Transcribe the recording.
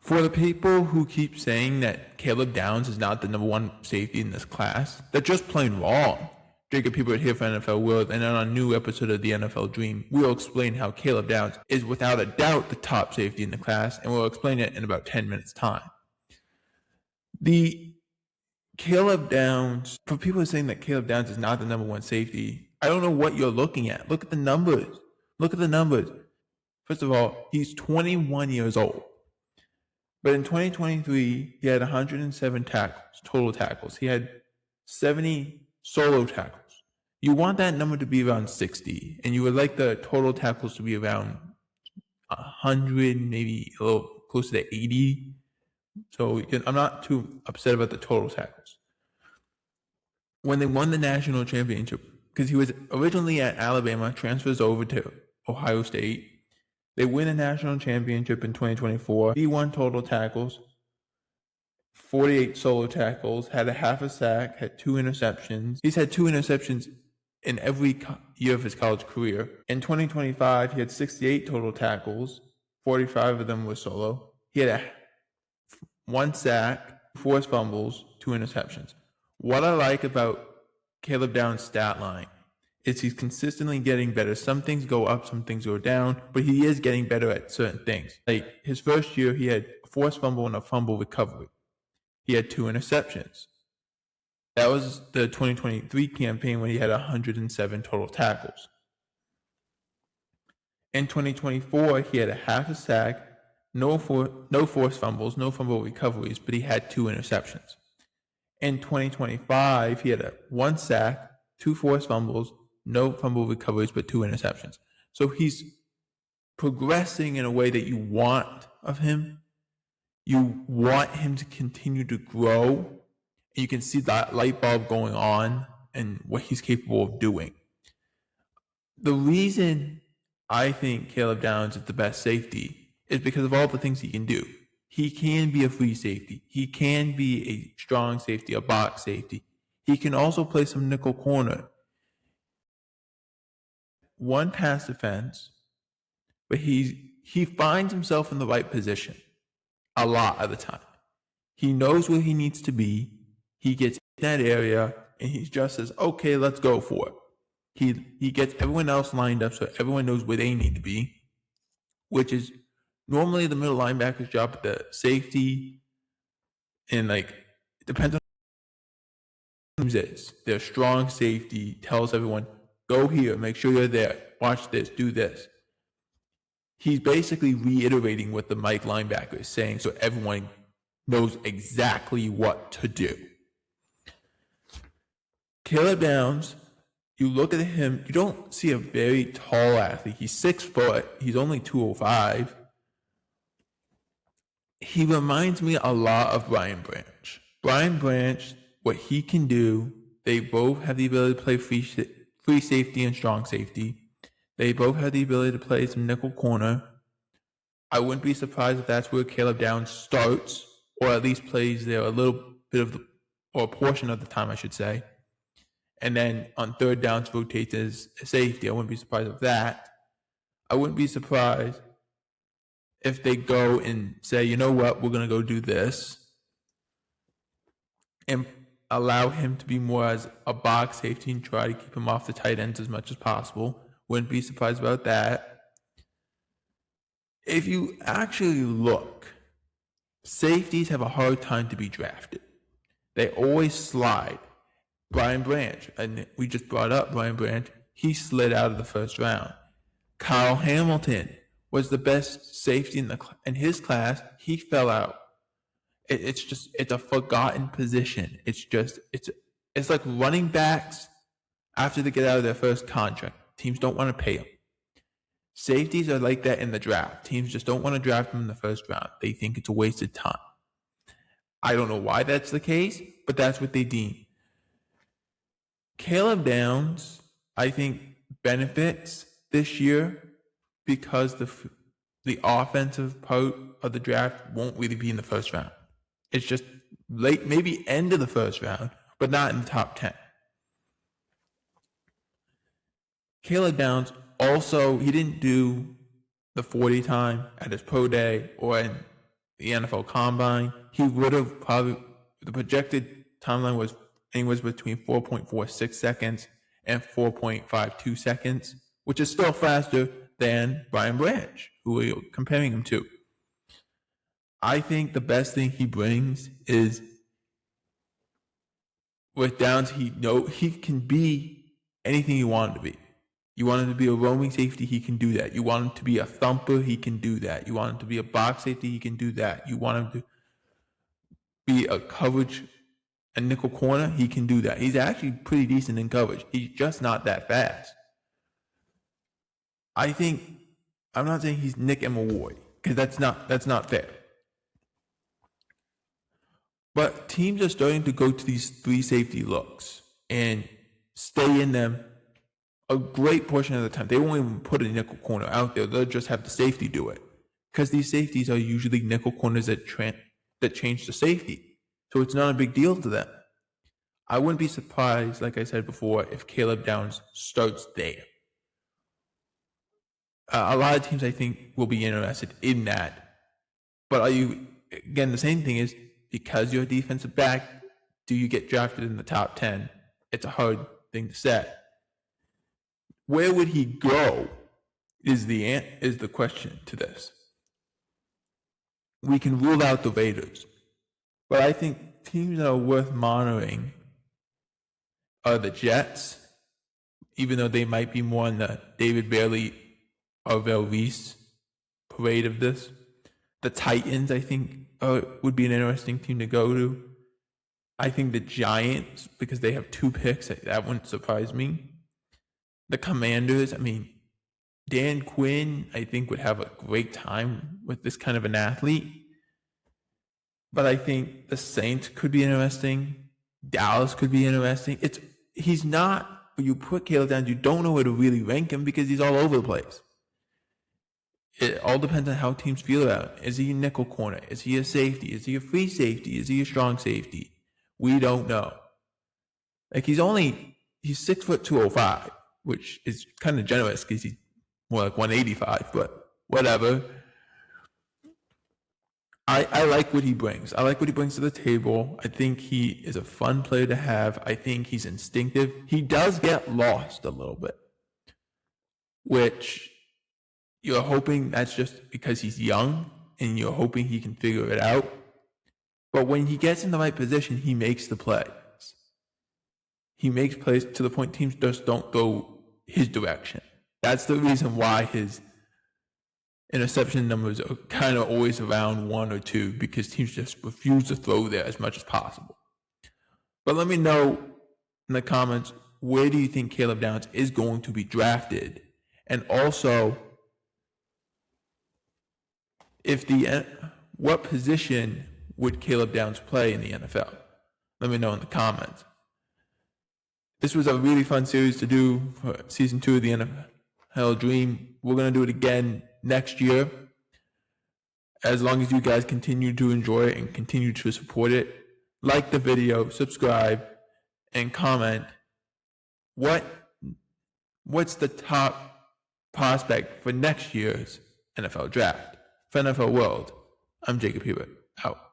For the people who keep saying that Caleb Downs is not the number one safety in this class, they're just plain wrong. Jacob Hebert here for NFL World, and on a new episode of the NFL Dream, we'll explain how Caleb Downs is without a doubt the top safety in the class, and we'll explain it in about 10 minutes' time. The Caleb Downs, for people who are saying that Caleb Downs is not the number one safety, I don't know what you're looking at. Look at the numbers. Look at the numbers. First of all, he's 21 years old. But in 2023, he had 107 tackles, total tackles. He had 70 solo tackles. You want that number to be around 60, and you would like the total tackles to be around 100, maybe a little closer to 80. So I'm not too upset about the total tackles. When they won the national championship, because he was originally at Alabama, transfers over to Ohio State. They win a national championship in 2024. He won total tackles, 48 solo tackles, had a half a sack, had 2 interceptions. He's had 2 interceptions in every year of his college career. In 2025, he had 68 total tackles, 45 of them were solo. He had 1 sack, 4 fumbles, 2 interceptions. What I like about Caleb Downs' stat line is he's consistently getting better. Some things go up, some things go down, but he is getting better at certain things. Like his first year, he had a forced fumble and a fumble recovery. He had 2 interceptions. That was the 2023 campaign when he had 107 total tackles. In 2024, he had a half a sack, no forced fumbles, no fumble recoveries, but he had 2 interceptions. In 2025, he had 1 sack, 2 forced fumbles, no fumble recoveries, but 2 interceptions. So he's progressing in a way that you want of him. You want him to continue to grow. And you can see that light bulb going on and what he's capable of doing. The reason I think Caleb Downs is the best safety is because of all the things he can do. He can be a free safety. He can be a strong safety, a box safety. He can also play some nickel corner. 1 pass defense, but he finds himself in the right position a lot of the time. He knows where he needs to be. He gets in that area, and he just says, okay, let's go for it. He gets everyone else lined up so everyone knows where they need to be, which is normally the middle linebacker's job, but the safety, and it depends on who it is. Their strong safety tells everyone, go here, make sure you're there, watch this, do this. He's basically reiterating what the Mike linebacker is saying so everyone knows exactly what to do. Caleb Downs, you look at him, you don't see a very tall athlete. He's 6 foot, he's only 205. He reminds me a lot of Brian Branch. Brian Branch, what he can do, they both have the ability to play free safety and strong safety. They both have the ability to play some nickel corner. I wouldn't be surprised if that's where Caleb Downs starts, or at least plays there a little bit or a portion of the time, I should say. And then on third downs rotates as a safety. I wouldn't be surprised with that. I wouldn't be surprised if they go and say, you know what, we're going to go do this, and allow him to be more as a box safety and try to keep him off the tight ends as much as possible. Wouldn't be surprised about that. If you actually look, safeties have a hard time to be drafted. They always slide. Brian Branch, and we just brought up Brian Branch, he slid out of the first round. Kyle Hamilton was the best safety in his class. He fell out. It's a forgotten position. It's like running backs after they get out of their first contract. Teams don't want to pay them. Safeties are like that in the draft. Teams just don't want to draft them in the first round. They think it's a wasted time. I don't know why that's the case, but that's what they deem. Caleb Downs, I think, benefits this year because the offensive part of the draft won't really be in the first round. It's just late, maybe end of the first round, but not in the top 10. Caleb Downs also, he didn't do the 40 time at his pro day or in the NFL Combine, he would have probably, the projected timeline was anywhere between 4.46 seconds and 4.52 seconds, which is still faster than Brian Branch, who we're comparing him to. I think the best thing he brings is with Downs, he can be anything you want him to be. You want him to be a roaming safety, he can do that. You want him to be a thumper, he can do that. You want him to be a box safety, he can do that. You want him to be a coverage, a nickel corner, he can do that. He's actually pretty decent in coverage. He's just not that fast. I'm not saying he's Nick Emewood, because that's not fair. But teams are starting to go to these 3 safety looks and stay in them a great portion of the time. They won't even put a nickel corner out there. They'll just have the safety do it, because these safeties are usually nickel corners that change the safety. So it's not a big deal to them. I wouldn't be surprised, like I said before, if Caleb Downs starts there. A lot of teams, I think, will be interested in that. But the same thing is, because you're a defensive back, do you get drafted in the top 10? It's a hard thing to say. Where would he go is the question to this. We can rule out the Raiders, but I think teams that are worth monitoring are the Jets, even though they might be more on the David Bailey or Vel Reese parade of this. The Titans, I think, would be an interesting team to go to. I think the Giants, because they have 2 picks, that wouldn't surprise me. The Commanders, Dan Quinn, I think, would have a great time with this kind of an athlete. But I think the Saints could be interesting. Dallas could be interesting. He's not, you put Caleb Downs, you don't know where to really rank him because he's all over the place. It all depends on how teams feel about him. Is he a nickel corner? Is he a safety? Is he a free safety? Is he a strong safety? We don't know. He's 6 foot 205, which is kind of generous because he's more like 185, but whatever. I like what he brings. I like what he brings to the table. I think he is a fun player to have. I think he's instinctive. He does get lost a little bit, which you're hoping that's just because he's young and you're hoping he can figure it out. But when he gets in the right position, he makes the plays. He makes plays to the point teams just don't go his direction. That's the reason why his interception numbers are kind of always around 1 or 2, because teams just refuse to throw there as much as possible. But let me know in the comments, where do you think Caleb Downs is going to be drafted? And also, what position would Caleb Downs play in the NFL? Let me know in the comments. This was a really fun series to do for season 2 of the NFL Dream. We're going to do it again next year, as long as you guys continue to enjoy it and continue to support it. Like the video, subscribe, and comment. What's the top prospect for next year's NFL Draft? For NFL World, I'm Jacob Hebert. Out.